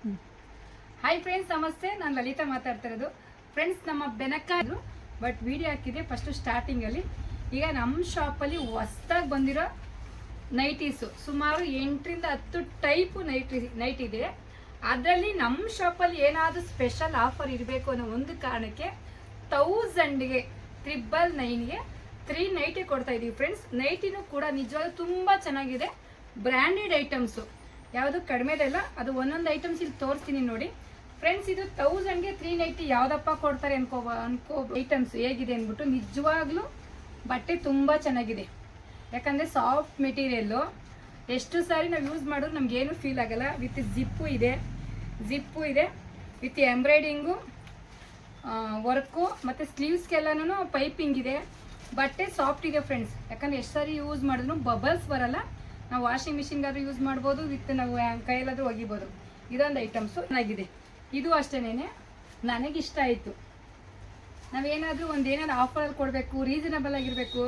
Hi friends, ನಮಸ್ತೆ. ನಾನು ಲಲಿತಾ ಮಾತಾಡ್ತಾ ಇರೋದು. ಫ್ರೆಂಡ್ಸ್, ನಮ್ಮ ಬೆನಕಾದ್ರು ಬಟ್ ವಿಡಿಯೋ ಹಾಕಿದೆ ಫಸ್ಟ್ ಸ್ಟಾರ್ಟಿಂಗಲ್ಲಿ. ಈಗ ನಮ್ಮ ಶಾಪಲ್ಲಿ ಹೊಸ್ದಾಗಿ ಬಂದಿರೋ ನೈಟೀಸು ಸುಮಾರು 8ರಿಂದ 10 ಟೈಪು ನೈಟ್ ಇದೆ. ಅದರಲ್ಲಿ ನಮ್ಮ ಶಾಪಲ್ಲಿ ಏನಾದರೂ ಸ್ಪೆಷಲ್ ಆಫರ್ ಇರಬೇಕು ಅನ್ನೋ ಒಂದು ಕಾರಣಕ್ಕೆ 1000ಗೆ 999ಗೆ 3 ನೈಟಿ ಕೊಡ್ತಾ ಇದ್ದೀವಿ ಫ್ರೆಂಡ್ಸ್. ನೈಟಿನೂ ಕೂಡ ನಿಜವಾಗ್ಲೂ ತುಂಬ ಚೆನ್ನಾಗಿದೆ. ಬ್ರ್ಯಾಂಡೆಡ್ ಐಟಮ್ಸು, ಯಾವುದು ಕಡಿಮೆದಲ್ಲ. ಅದು ಒಂದೊಂದು ಐಟಮ್ಸ್ ಇಲ್ಲಿ ತೋರಿಸ್ತೀನಿ ನೋಡಿ ಫ್ರೆಂಡ್ಸ್. ಇದು 1000ಗೆ 390 ಯಾವುದಪ್ಪ ಕೊಡ್ತಾರೆ ಅನ್ಕೋ ಐಟಮ್ಸ್ ಹೇಗಿದೆ ಅಂದ್ಬಿಟ್ಟು. ನಿಜವಾಗ್ಲೂ ಬಟ್ಟೆ ತುಂಬ ಚೆನ್ನಾಗಿದೆ. ಯಾಕಂದರೆ ಸಾಫ್ಟ್ ಮೆಟೀರಿಯಲ್ಲು, ಎಷ್ಟು ಸಾರಿ ನಾವು ಯೂಸ್ ಮಾಡಿದ್ರು ನಮಗೇನು ಫೀಲ್ ಆಗಲ್ಲ. ವಿತ್ ಜಿಪ್ಪು ಇದೆ ವಿತ್ ಎಂಬ್ರಾಯ್ಡಿಂಗು ವರ್ಕು ಮತ್ತು ಸ್ಲೀವ್ಸ್ಗೆಲ್ಲನೂ ಪೈಪಿಂಗ್ ಇದೆ. ಬಟ್ಟೆ ಸಾಫ್ಟ್ ಇದೆ ಫ್ರೆಂಡ್ಸ್. ಯಾಕಂದರೆ ಎಷ್ಟು ಸಾರಿ ಯೂಸ್ ಮಾಡಿದ್ರು ಬಬಲ್ಸ್ ಬರಲ್ಲ. ನಾವು ವಾಷಿಂಗ್ ಮಿಷಿನ್ಗಾದ್ರೂ ಯೂಸ್ ಮಾಡ್ಬೋದು, ವಿತ್ ನಾವು ಕೈಯಲ್ಲಾದರೂ ಒಗಿಬೋದು. ಇದೊಂದು ಐಟಮ್ಸು ಚೆನ್ನಾಗಿದೆ. ಇದು ಅಷ್ಟೇನೆ ನನಗಿಷ್ಟ ಆಯಿತು. ನಾವೇನಾದರೂ ಏನಾದರೂ ಆಫರಲ್ಲಿ ಕೊಡಬೇಕು, ರೀಸನಬಲ್ ಆಗಿರಬೇಕು,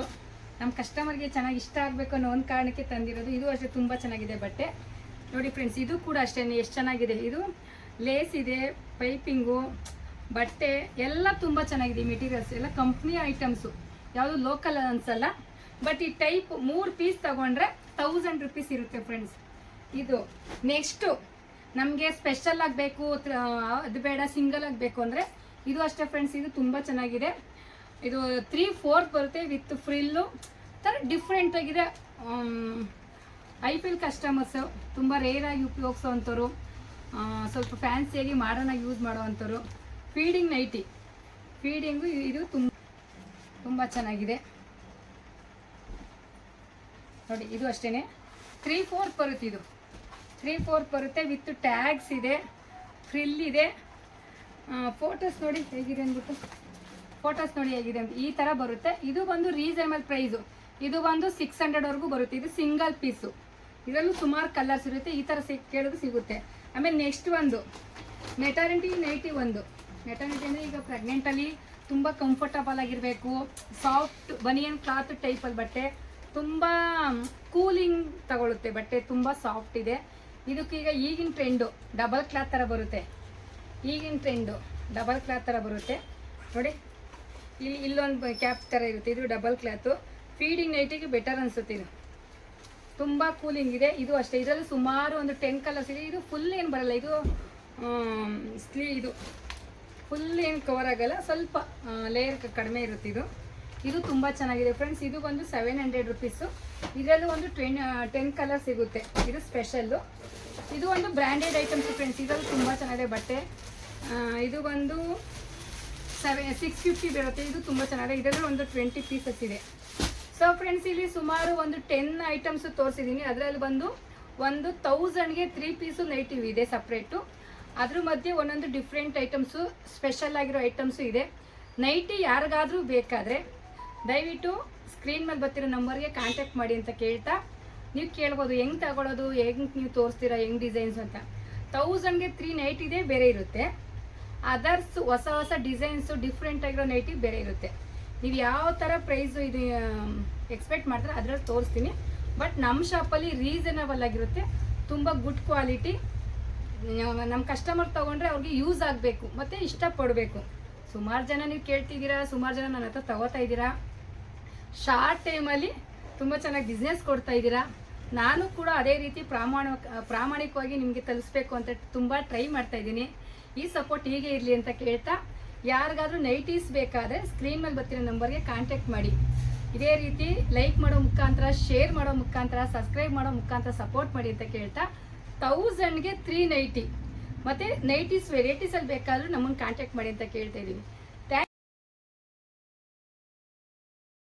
ನಮ್ಮ ಕಸ್ಟಮರ್ಗೆ ಚೆನ್ನಾಗಿ ಇಷ್ಟ ಆಗಬೇಕು ಅನ್ನೋ ಒಂದು ಕಾರಣಕ್ಕೆ ತಂದಿರೋದು. ಇದು ಅಷ್ಟೇ ತುಂಬ ಚೆನ್ನಾಗಿದೆ ಬಟ್ಟೆ ನೋಡಿ ಫ್ರೆಂಡ್ಸ್. ಇದು ಕೂಡ ಅಷ್ಟೇ ಎಷ್ಟು ಚೆನ್ನಾಗಿದೆ. ಇದು ಲೇಸ್ ಇದೆ, ಪೈಪಿಂಗು, ಬಟ್ಟೆ ಎಲ್ಲ ತುಂಬ ಚೆನ್ನಾಗಿದೆ. ಮೆಟೀರಿಯಲ್ಸ್ ಎಲ್ಲ ಕಂಪ್ನಿ ಐಟಮ್ಸು, ಯಾವುದು ಲೋಕಲ್ ಅನ್ಸಲ್ಲ. ಬಟ್ ಈ ಟೈಪ್ 3 ಪೀಸ್ ತಗೊಂಡ್ರೆ 1000 ರೂಪೀಸ್ ಇರುತ್ತೆ ಫ್ರೆಂಡ್ಸ್. ಇದು ನೆಕ್ಸ್ಟು ನಮಗೆ ಸ್ಪೆಷಲ್ ಆಗಬೇಕು, ಅದು ಬೇಡ ಸಿಂಗಲ್ ಆಗಬೇಕು ಅಂದರೆ ಇದು ಅಷ್ಟೇ ಫ್ರೆಂಡ್ಸ್. ಇದು ತುಂಬ ಚೆನ್ನಾಗಿದೆ. ಇದು 3/4 ಬರುತ್ತೆ ವಿತ್ ಫ್ರಿಲ್ಲು ಥರ ಡಿಫ್ರೆಂಟ್ ಆಗಿದೆ. ಐಫಿಲ್ ಕಸ್ಟಮರ್ಸು ತುಂಬ ರೇರಾಗಿ ಉಪಯೋಗಿಸೋ ಅಂಥವ್ರು, ಸ್ವಲ್ಪ ಫ್ಯಾನ್ಸಿಯಾಗಿ ಮಾಡರ್ನಾಗಿ ಯೂಸ್ ಮಾಡೋ ಅಂಥವ್ರು. ಫೀಡಿಂಗ್ ನೈಟಿ, ಫೀಡಿಂಗು ಇದು ತುಂಬ ಚೆನ್ನಾಗಿದೆ ನೋಡಿ. ಇದು ಅಷ್ಟೇ 3/4 ಬರುತ್ತೆ. ಇದು 3/4 ಬರುತ್ತೆ ವಿತ್ ಟ್ಯಾಗ್ಸ್ ಇದೆ, ಫ್ರಿಲ್ ಇದೆ. ಫೋಟೋಸ್ ನೋಡಿ ಹೇಗಿದೆ ಅಂದ್ಬಿಟ್ಟು, ಈ ಥರ ಬರುತ್ತೆ. ಇದು ಬಂದು ರೀಸನಬಲ್ ಪ್ರೈಸು. ಇದು ಬಂದು 600ವರೆಗೂ ಬರುತ್ತೆ. ಇದು ಸಿಂಗಲ್ ಪೀಸು. ಇದರಲ್ಲೂ ಸುಮಾರು ಕಲರ್ಸ್ ಇರುತ್ತೆ. ಈ ಥರ ಕೇಳಿದ್ರು ಸಿಗುತ್ತೆ. ಆಮೇಲೆ ನೆಕ್ಸ್ಟ್ ಒಂದು ಮೆಟರ್ನಿಟಿ ನೈಟಿ. ಮೆಟರ್ನಿಟಿ ಅಂದರೆ ಈಗ ಪ್ರೆಗ್ನೆಂಟಲ್ಲಿ ತುಂಬ ಕಂಫರ್ಟಬಲ್ ಆಗಿರಬೇಕು. ಸಾಫ್ಟ್ ಬನಿಯನ್ ಕ್ಲಾತ್ ಟೈಪಲ್ಲಿ ಬಟ್ಟೆ, ತುಂಬ ಕೂಲಿಂಗ್ ತಗೊಳುತ್ತೆ ಬಟ್ಟೆ, ತುಂಬ ಸಾಫ್ಟ್ ಇದೆ. ಇದಕ್ಕೀಗ ಈಗಿನ ಟ್ರೆಂಡು ಡಬಲ್ ಕ್ಲಾತ್ ಥರ ಬರುತ್ತೆ. ನೋಡಿ, ಇಲ್ಲೊಂದು ಕ್ಯಾಪ್ ಥರ ಇರುತ್ತೆ. ಇದು ಡಬಲ್ ಕ್ಲಾತು. ಫೀಡಿಂಗ್ ನೈಟಿಗೆ ಬೆಟರ್ ಅನಿಸುತ್ತೆ. ಇದು ತುಂಬ ಕೂಲಿಂಗ್ ಇದೆ. ಇದು ಅಷ್ಟೇ. ಇದರಲ್ಲಿ ಸುಮಾರು ಒಂದು 10 ಕಲರ್ಸ್ ಇದೆ. ಇದು ಫುಲ್ ಏನು ಬರಲ್ಲ. ಇದು ಇದು ಫುಲ್ ಏನು ಕವರ್ ಆಗಲ್ಲ, ಸ್ವಲ್ಪ ಲೇಯರ್ ಕಡಿಮೆ ಇರುತ್ತೆ. ಇದು ತುಂಬ ಚೆನ್ನಾಗಿದೆ ಫ್ರೆಂಡ್ಸ್. ಇದು ಬಂದು 700 ರೂಪೀಸು. ಇದರಲ್ಲೂ ಒಂದು 10 ಕಲರ್ ಸಿಗುತ್ತೆ. ಇದು ಸ್ಪೆಷಲ್ಲು. ಇದು ಒಂದು ಬ್ರ್ಯಾಂಡೆಡ್ ಐಟಮ್ಸ್ ಫ್ರೆಂಡ್ಸ್. ಇದರಲ್ಲೂ ತುಂಬ ಚೆನ್ನಾಗಿದೆ ಬಟ್ಟೆ. ಇದು ಬಂದು 650 ಬರುತ್ತೆ. ಇದು ತುಂಬ ಚೆನ್ನಾಗಿದೆ. ಇದರಲ್ಲಿ ಒಂದು 20 ಪೀಸಸ್ ಇದೆ. ಸೊ ಫ್ರೆಂಡ್ಸ್, ಇಲ್ಲಿ ಸುಮಾರು ಒಂದು 10 ಐಟಮ್ಸು ತೋರಿಸಿದ್ದೀನಿ. ಅದರಲ್ಲಿ ಬಂದು 1000ಗೆ 3 ಪೀಸು ನೈಟಿ ಇದೆ ಸಪ್ರೇಟು. ಅದ್ರ ಮಧ್ಯೆ ಒಂದೊಂದು ಡಿಫ್ರೆಂಟ್ ಐಟಮ್ಸು, ಸ್ಪೆಷಲ್ ಆಗಿರೋ ಐಟಮ್ಸು ಇದೆ. ನೈಟಿ ಯಾರಿಗಾದರೂ ಬೇಕಾದರೆ ದಯವಿಟ್ಟು ಸ್ಕ್ರೀನ್ ಮೇಲೆ ಬರ್ತಿರೋ ನಂಬರ್ಗೆ ಕಾಂಟ್ಯಾಕ್ಟ್ ಮಾಡಿ ಅಂತ ಕೇಳ್ತಾ, ನೀವು ಕೇಳ್ಬೋದು ಹೆಂಗೆ ತಗೊಳ್ಳೋದು, ಹೆಂಗೆ ನೀವು ತೋರಿಸ್ತೀರಾ, ಹೆಂಗೆ ಡಿಸೈನ್ಸ್ ಅಂತ. 1000ಗೆ 3 ನೈಟ್ ಇದೆ ಬೇರೆ ಇರುತ್ತೆ. ಅದರ್ಸ್ ಹೊಸ ಡಿಸೈನ್ಸು ಡಿಫ್ರೆಂಟ್ ಆಗಿರೋ ನೈಟಿ ಬೇರೆ ಇರುತ್ತೆ. ನೀವು ಯಾವ ಥರ ಪ್ರೈಸು ಇದು ಎಕ್ಸ್ಪೆಕ್ಟ್ ಮಾಡ್ತಾರೆ ಅದರಲ್ಲಿ ತೋರಿಸ್ತೀನಿ. ಬಟ್ ನಮ್ಮ ಶಾಪಲ್ಲಿ ರೀಸನಬಲ್ ಆಗಿರುತ್ತೆ, ತುಂಬ ಗುಡ್ ಕ್ವಾಲಿಟಿ. ನಮ್ಮ ಕಸ್ಟಮರ್ ತೊಗೊಂಡ್ರೆ ಅವ್ರಿಗೆ ಯೂಸ್ ಆಗಬೇಕು ಮತ್ತು ಇಷ್ಟಪಡಬೇಕು. ಸುಮಾರು ಜನ ನೀವು ಕೇಳ್ತಿದ್ದೀರಾ, ಸುಮಾರು ಜನ ನನ್ನ ಹತ್ರ ತಗೋತಾ ಇದ್ದೀರಾ. ಶಾರ್ಟ್ ಟೈಮಲ್ಲಿ ತುಂಬ ಚೆನ್ನಾಗಿ ಬಿಸ್ನೆಸ್ ಕೊಡ್ತಾ ಇದ್ದೀರಾ. ನಾನು ಕೂಡ ಅದೇ ರೀತಿ ಪ್ರಾಮಾಣಿಕವಾಗಿ ನಿಮಗೆ ತಲುಪಿಸ್ಬೇಕು ಅಂತ ತುಂಬ ಟ್ರೈ ಮಾಡ್ತಾ ಇದ್ದೀನಿ. ಈ ಸಪೋರ್ಟ್ ಹೀಗೆ ಇರಲಿ ಅಂತ ಕೇಳ್ತಾ, ಯಾರಿಗಾದ್ರೂ ನೈಟೀಸ್ ಬೇಕಾದರೆ ಸ್ಕ್ರೀನ್ ಮೇಲೆ ಬರ್ತಿರೋ ನಂಬರ್ಗೆ ಕಾಂಟ್ಯಾಕ್ಟ್ ಮಾಡಿ. ಇದೇ ರೀತಿ ಲೈಕ್ ಮಾಡೋ ಮುಖಾಂತರ, ಶೇರ್ ಮಾಡೋ ಮುಖಾಂತರ, ಸಬ್ಸ್ಕ್ರೈಬ್ ಮಾಡೋ ಮುಖಾಂತರ ಸಪೋರ್ಟ್ ಮಾಡಿ ಅಂತ ಕೇಳ್ತಾ, 1000ಗೆ 3 ನೈಟಿ ಮತ್ತು ನೈಟೀಸ್ ವೆರೈಟೀಸಲ್ಲಿ ಬೇಕಾದರೂ ನಮ್ಮನ್ನು ಕಾಂಟ್ಯಾಕ್ಟ್ ಮಾಡಿ ಅಂತ ಕೇಳ್ತಾ ಇದ್ದೀವಿ.